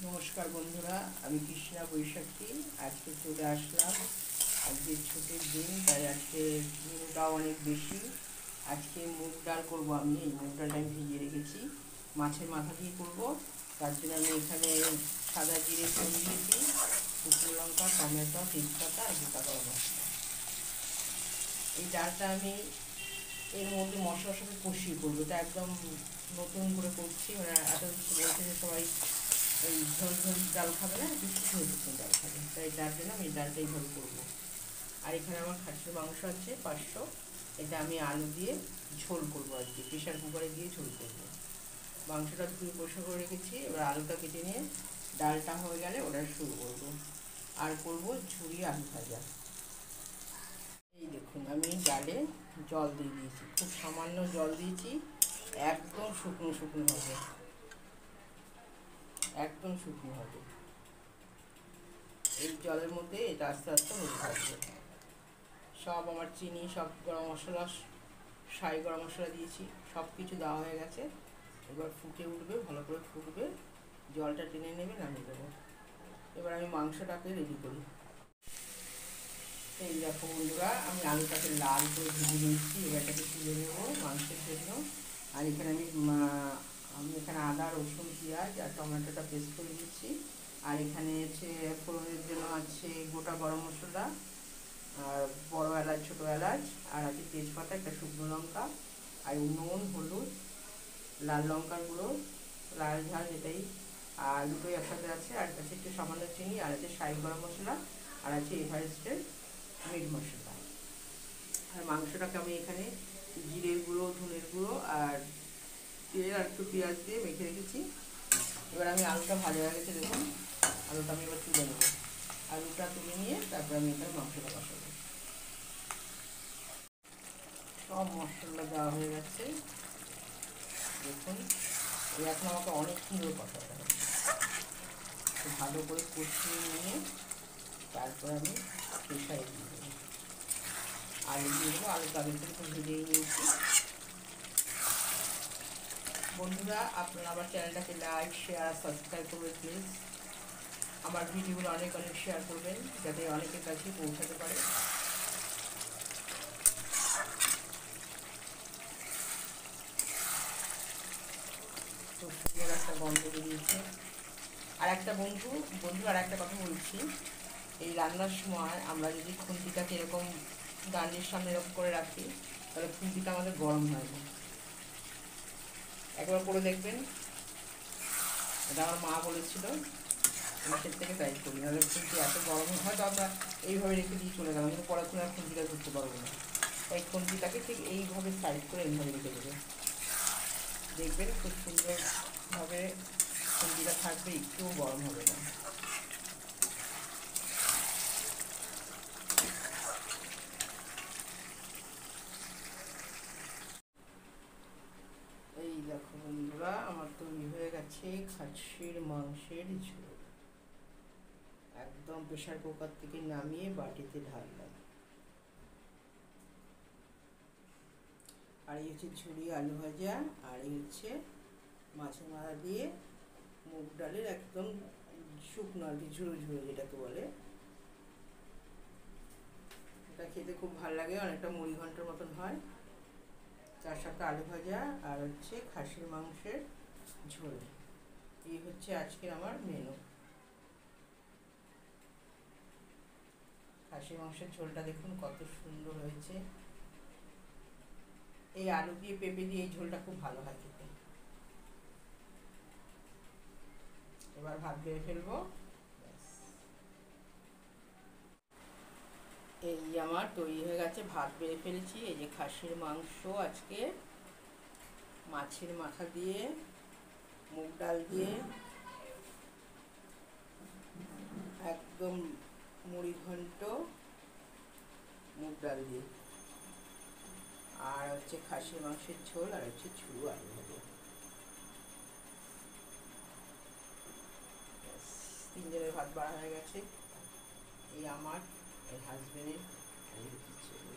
নমস্কার বন্ধুরা, আমি কৃষ্ণা বৈশাখী। আজকে চলে আসলাম। আজকে ছুটির দিন, তাই আজকে মেনুটা অনেক বেশি। আজকে মুগ ডাল করবো। আমি এই মুগ ডালটা আমি ভিজিয়ে রেখেছি, মাছের মাথা দিয়ে করবো। তার জন্য আমি এখানে সাদা জিরে ফোড়ন দিয়েছি, শুকনো লঙ্কা, টমেটো, তেজপাতা আর গোটা গরম মশলা। এই ডালটা আমি এর মধ্যে মশলার সাথে কষিয়ে করবো। এটা একদম নতুন করে করছি, মানে এত কিছু বলছে যে সবাই এই ঝোল ঝোল ডাল খাবে না, একটু শুকনো শুকনো ডাল খাবে, তাই যার জন্য আমি এই ডালটা এইভাবে করবো। আর এখানে আমার খাসির মাংস আছে 500, এটা আমি আলু দিয়ে ঝোল করবো আর কি, প্রেশার কুকারে দিয়ে ঝোল করবো। মাংসটা ধুয়ে পরিষ্কার করে রেখেছি, এবার আলুটা কেটে নিয়ে ডালটা হয়ে গেলে ওটা শুরু করবো। আর করবো ঝুরি আলু ভাজা। এই দেখুন, আমি ডালে জল দিয়ে দিয়েছি, খুব সামান্য জল দিয়েছি, একদম শুকনো শুকনো হবে, একদম শুকনো হবে। এই জলের মধ্যে এটা আস্তে আস্তে হতে থাকবে। সব আমার চিনি, সব গরম মশলা, সাই গরম মশলা দিয়েছি, সব কিছু দেওয়া হয়ে গেছে। এবার ফুটে উঠবে, ভালো করে ফুটবে, জলটা টেনে নেবে, নামিয়ে দেবো। এবার আমি মাংসটাকে রেডি করি। এই দেখো বন্ধুরা, আমি আলুটাকে লাল করে ভেজে নিয়েছি, এবার এটাকে তুলে নেবো মাংসের জন্য। আর এখানে আমি এখানে আদা, রসুন, পেঁয়াজ আর টমেটোটা পেস্ট করে দিচ্ছি। আর এখানে হচ্ছে ফোড়নের জন্য আছে গোটা গরম মশলা, আর বড় এলাচ, ছোটো এলাচ, আর আছে তেজপাতা, একটা শুকনো লঙ্কা, আর নুন, হলুদ, লাল লঙ্কার গুঁড়ো, লাল ঝাল যেটাই, আর দুটোই একসাথে আছে। আর আছে একটু সামান্য চিনি, আর আছে শাহি গরম মশলা, আর আছে এভারেস্টের মিট মশলা। আর মাংসটাকে আমি এখানে জিরের গুঁড়ো, ধনের গুঁড়ো আর তেল আর একটু পেঁয়াজ দিয়ে মেখে রেখেছি। এবার আমি আলুটা ভাজা হয়ে গেছে, দেখুন আলুটা আমি এবার তুলে নেবো। আলুটা তুলে নিয়ে তারপরে আমি এখানে মাংসটা বসাবো। সব মশলা দেওয়া হয়ে গেছে, দেখুন। এখন আমাকে অনেক সুন্দর কষাতে হবে, ভালো করে কষিয়ে নিয়ে তারপর আমি প্রেশারে দিয়ে দেবো। আলু দিয়ে দেবো, আলুটা আগের থেকে একটু ভেজেই নিয়েছি। বন্ধুরা, আপনারা আমার চ্যানেলটাকে লাইক, শেয়ার, সাবস্ক্রাইব করবেন প্লিজ। আমার ভিডিওগুলো অনেক অনেক শেয়ার করবেন, যাতে অনেকের কাছে পৌঁছাতে পারে। খুব সুন্দর একটা গন্ধ বেরিয়েছে। আর একটা আর একটা কথা বলছি, এই রান্নার সময় আমরা যদি খুন্তিটাকে এরকম গান্ডির সামনে এরকম করে রাখি, তাহলে খুন্তিটা আমাদের গরম হয় না। একবার করে দেখবেন, এটা আমার মা বলেছিল, আমি সে থেকে তাই করি। নাহলে খুন্তি এত গরম হয়, তো আমরা এইভাবে রেখে দিয়ে চলে গেলাম, কিন্তু পড়াশোনা আর খুন্তিটা ধরতে পারবো না। তাই খুন্তিটাকে ঠিক এইভাবে সাইড করে এইভাবে রেখে দেবে, দেখবেন খুব সুন্দরভাবে খুন্তিটা থাকবে, একটুও গরম হবে না। এই দেখো বন্ধুরা, আমার তৈরি হয়ে গেছে খাসির মাংসের ঝোল। একদম প্রেশার কুকার থেকে নামিয়ে বাটিতে ঢাললাম। আর এই হচ্ছে ঝুরি আলু ভাজা, আর এই হচ্ছে মাছের মাথা দিয়ে মুগ ডালের একদম শুকনো আর কি, ঝুরো ঝুরো যেটাকে বলে। এটা খেতে খুব ভালো লাগে, অনেকটা মুড়ি ঘন্টার মতন হয়। তার সাথে আলু ভাজা আর হচ্ছে খাসির মাংসের ঝোল। এই হচ্ছে আজকের আমার মেনু। খাসির মাংসের ঝোলটা দেখুন কত সুন্দর হয়েছে। এই আলু দিয়ে, পেঁপে দিয়ে এই ঝোলটা খুব ভালো হয় খেতে। এবার ভাত বেড়ে ফেলবো। এই আমার তৈরি হয়ে গেছে, ভাত বেড়ে ফেলেছি। এই যে খাসির মাংস আজকে, মাছের মাথা দিয়ে, মুগ ডাল দিয়ে, একদম মুড়ি ঘন্ট মুগ ডাল দিয়ে, আর হচ্ছে খাসির মাংসের ঝোল, আর হচ্ছে ঝুড়ো আলু ভাজা। তিনজনের ভাত বাড়া হয়ে গেছে। এই আমার, এই হাজবেন্ডের, এই হচ্ছে ছেলে।